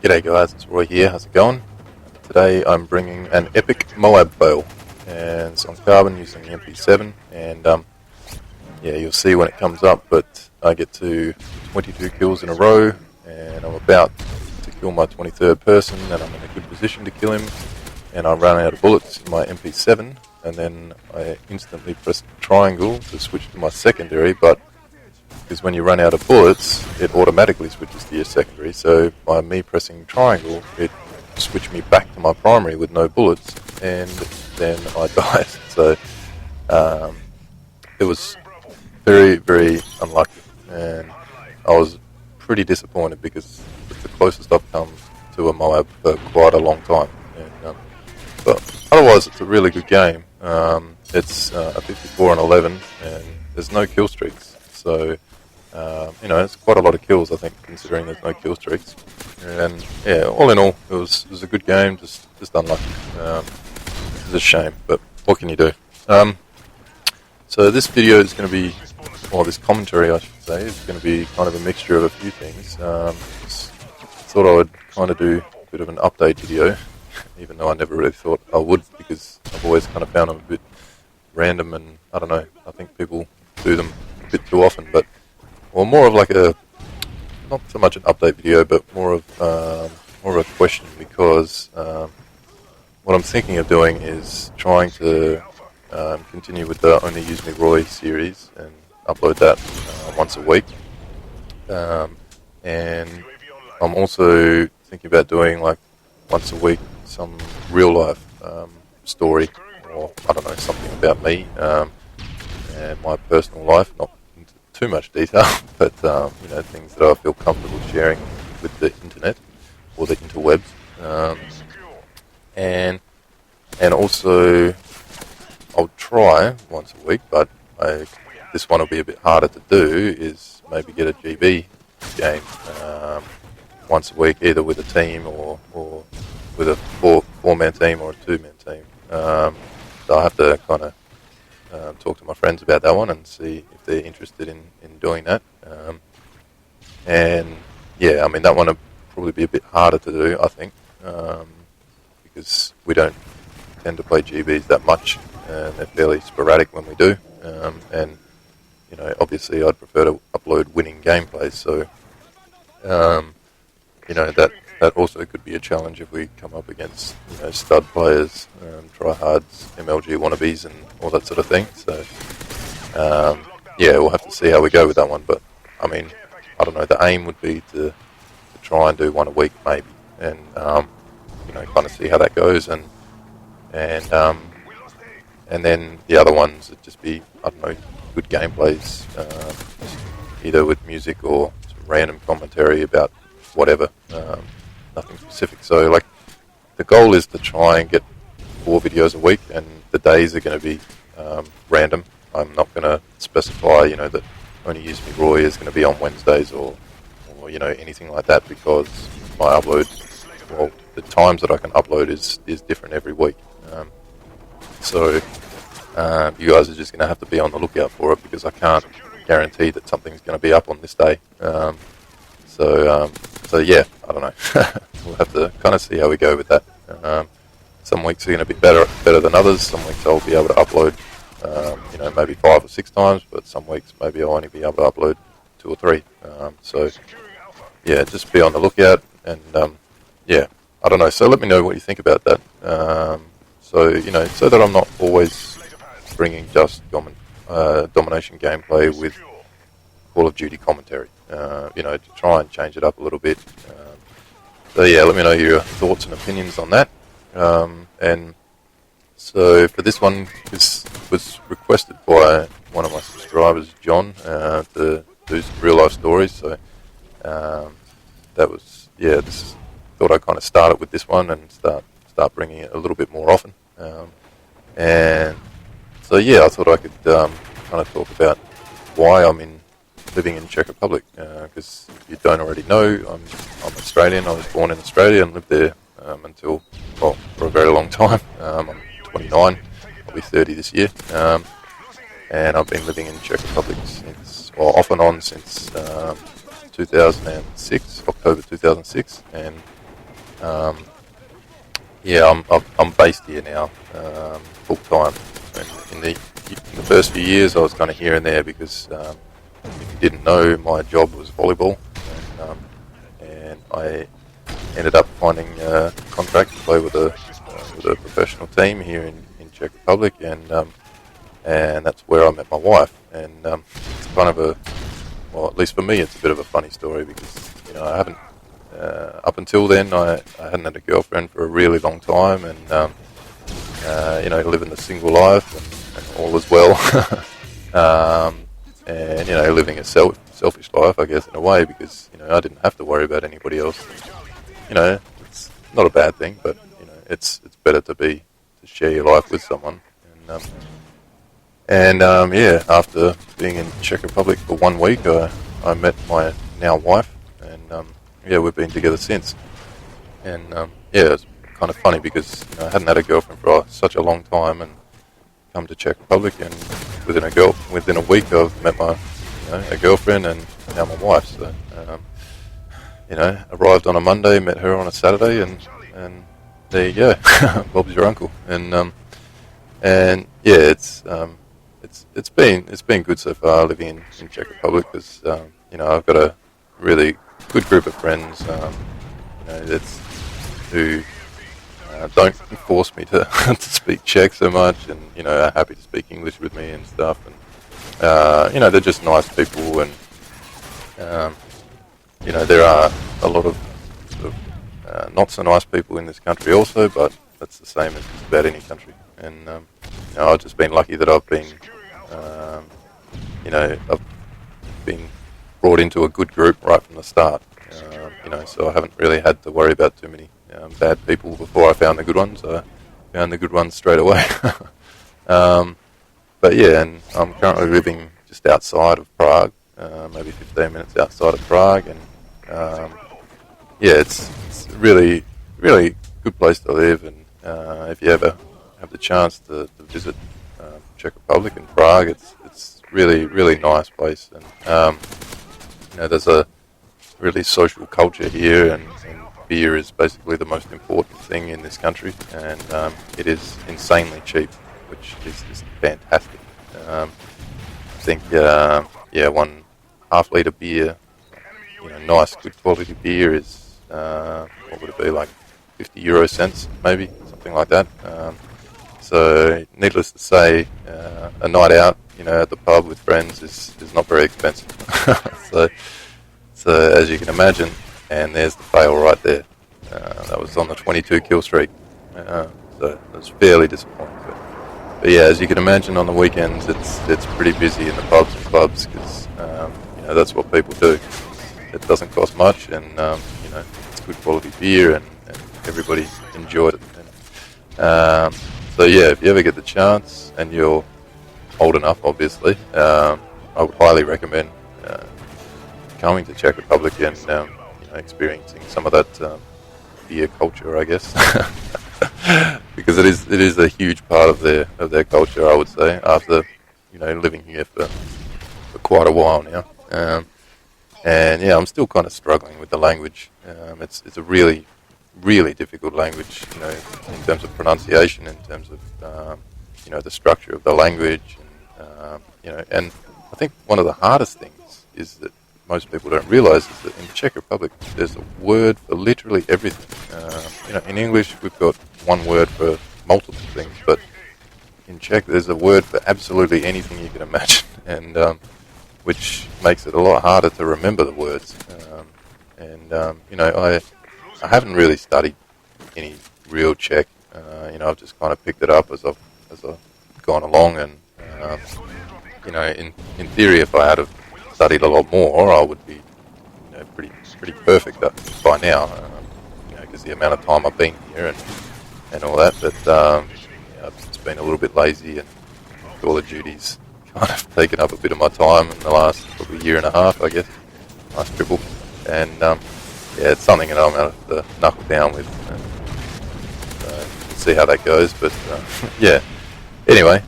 G'day guys, it's Roy here, how's it going? Today I'm bringing an epic Moab fail, and it's on carbon using the MP7, and yeah, you'll see when it comes up, but I get to 22 kills in a row, and I'm about to kill my 23rd person, and I'm in a good position to kill him, and I run out of bullets in my MP7, and then I instantly press triangle to switch to my secondary, but because when you run out of bullets, it automatically switches to your secondary. So by me pressing triangle, it switched me back to my primary with no bullets, and then I died. So it was very, very unlucky, and I was pretty disappointed because it's the closest I've come to a Moab for quite a long time. And, but otherwise, it's a really good game. It's a 54 and 11, and there's no kill streaks. So you know, it's quite a lot of kills, I think, considering there's no kill streaks. And yeah, all in all, it was a good game, just unlucky. It's a shame, but what can you do? So this video is going to be, or this commentary, I should say, is going to be kind of a mixture of a few things. Just thought I would kind of do a bit of an update video, even though I never really thought I would, because I've always kind of found them a bit random, and I don't know, I think people do them a bit too often, but well, more of like a, not so much an update video, but more of a question, because what I'm thinking of doing is trying to continue with the Only Use Me Roy series and upload that once a week. And I'm also thinking about doing like once a week some real life story, or I don't know, something about me and my personal life, not too much detail, but you know, things that I feel comfortable sharing with the internet or the interwebs, and also I'll try once a week, but this one will be a bit harder to do, is maybe get a GB game once a week, either with a team or with a four-man team or a two-man team. So I have to kind of talk to my friends about that one and see if they're interested in doing that. And yeah, I mean, that one will probably be a bit harder to do, I think, because we don't tend to play GBs that much, and they're fairly sporadic when we do. And you know, obviously I'd prefer to upload winning gameplays, so you know, that also could be a challenge if we come up against, you know, stud players, tryhards, MLG wannabes, and all that sort of thing. So yeah, we'll have to see how we go with that one. But I mean, I don't know. The aim would be to try and do one a week, maybe, and you know, kind of see how that goes, and then the other ones would just be, I don't know, good gameplays, either with music or some random commentary about whatever. Nothing specific. So like, the goal is to try and get 4 videos a week, and the days are going to be random. I'm not going to specify, you know, that Only Use Me Roy is going to be on Wednesdays or you know, anything like that, because my upload, well, the times that I can upload is different every week. So you guys are just going to have to be on the lookout for it, because I can't guarantee that something's going to be up on this day. So yeah, I don't know. We'll have to kind of see how we go with that. Some weeks are going to be better than others. Some weeks I'll be able to upload, you know, maybe 5 or 6 times, but some weeks maybe I'll only be able to upload 2 or 3. So yeah, just be on the lookout, and yeah, I don't know. So let me know what you think about that. So, you know, so that I'm not always bringing just domination gameplay with Call of Duty commentary. You know, to try and change it up a little bit. So yeah, let me know your thoughts and opinions on that. And so for this one, this was requested by one of my subscribers, John, to do some real life stories. So that was, yeah, thought I'd kind of start it with this one and start bringing it a little bit more often. And so yeah, I thought I could kind of talk about why I'm living in Czech Republic, because if you don't already know, I'm Australian. I was born in Australia and lived there until, well, for a very long time. I'm 29, I'll be 30 this year, and I've been living in Czech Republic since, well, off and on since 2006, October 2006, and yeah, I'm based here now, full time. And in the first few years, I was kind of here and there because if you didn't know, my job was volleyball, and I ended up finding a contract to play with a professional team here in Czech Republic, and that's where I met my wife. And it's kind of well, at least for me, it's a bit of a funny story because I haven't up until then I hadn't had a girlfriend for a really long time, and living the single life and all is well, and living a selfish life, I guess, in a way, because I didn't have to worry about anybody else. It's not a bad thing, but it's better to share your life with someone. And after being in Czech Republic for 1 week, I met my now wife, and we've been together since. And it's kind of funny because I hadn't had a girlfriend for such a long time, and come to Czech Republic, and within a week I've met my a girlfriend and now my wife. So arrived on a Monday, met her on a Saturday, and there you go, Bob's your uncle. And it's been good so far living in Czech Republic, because I've got a really good group of friends who don't force me to to speak Czech so much, and are happy to speak English with me and stuff, and they're just nice people, and there are a lot of sort of not so nice people in this country also, but that's the same as just about any country. And I've just been lucky that I've been I've been brought into a good group right from the start. So I haven't really had to worry about too many bad people before I found the good ones. I found the good ones straight away. But yeah, and I'm currently living just outside of Prague, maybe 15 minutes outside of Prague, and it's a really, really good place to live. And if you ever have the chance to visit Czech Republic and Prague, it's really, really nice place. And there's a really social culture here, and beer is basically the most important thing in this country, and it is insanely cheap, which is just fantastic. I think, 1 half-litre beer, nice, good quality beer is, what would it be, like 50 euro cents, maybe, something like that. So, needless to say, a night out, at the pub with friends is not very expensive. So as you can imagine, and there's the fail right there. That was on the 22 kill streak, so it was fairly disappointing. But yeah, as you can imagine, on the weekends it's pretty busy in the pubs and clubs, because that's what people do. It doesn't cost much, and it's good quality beer, and everybody enjoyed it. So yeah, if you ever get the chance, and you're old enough, obviously, I would highly recommend coming to Czech Republic and experiencing some of that beer culture, I guess, because it is a huge part of their culture, I would say, after living here for quite a while now. And yeah, I'm still kind of struggling with the language. It's a really, really difficult language, in terms of pronunciation, in terms of the structure of the language, and and I think one of the hardest things is that most people don't realise is that in Czech Republic there's a word for literally everything. In English we've got one word for multiple things, but in Czech there's a word for absolutely anything you can imagine, and which makes it a lot harder to remember the words. I haven't really studied any real Czech. I've just kind of picked it up as I've gone along, and in theory, if I had have studied a lot more, I would be pretty perfect by now, because the amount of time I've been here and all that. But I've just been a little bit lazy, and Call of Duty's kind of taken up a bit of my time in the last probably year and a half, I guess. Nice triple, and it's something that I'm going to have to knuckle down with, and see how that goes. But yeah. Anyway,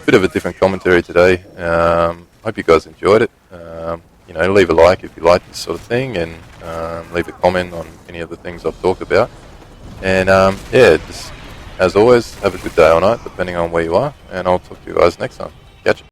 bit of a different commentary today. Hope you guys enjoyed it. Leave a like if you like this sort of thing, and leave a comment on any of the things I've talked about. And yeah, just as always, have a good day or night, depending on where you are, and I'll talk to you guys next time. Catch you.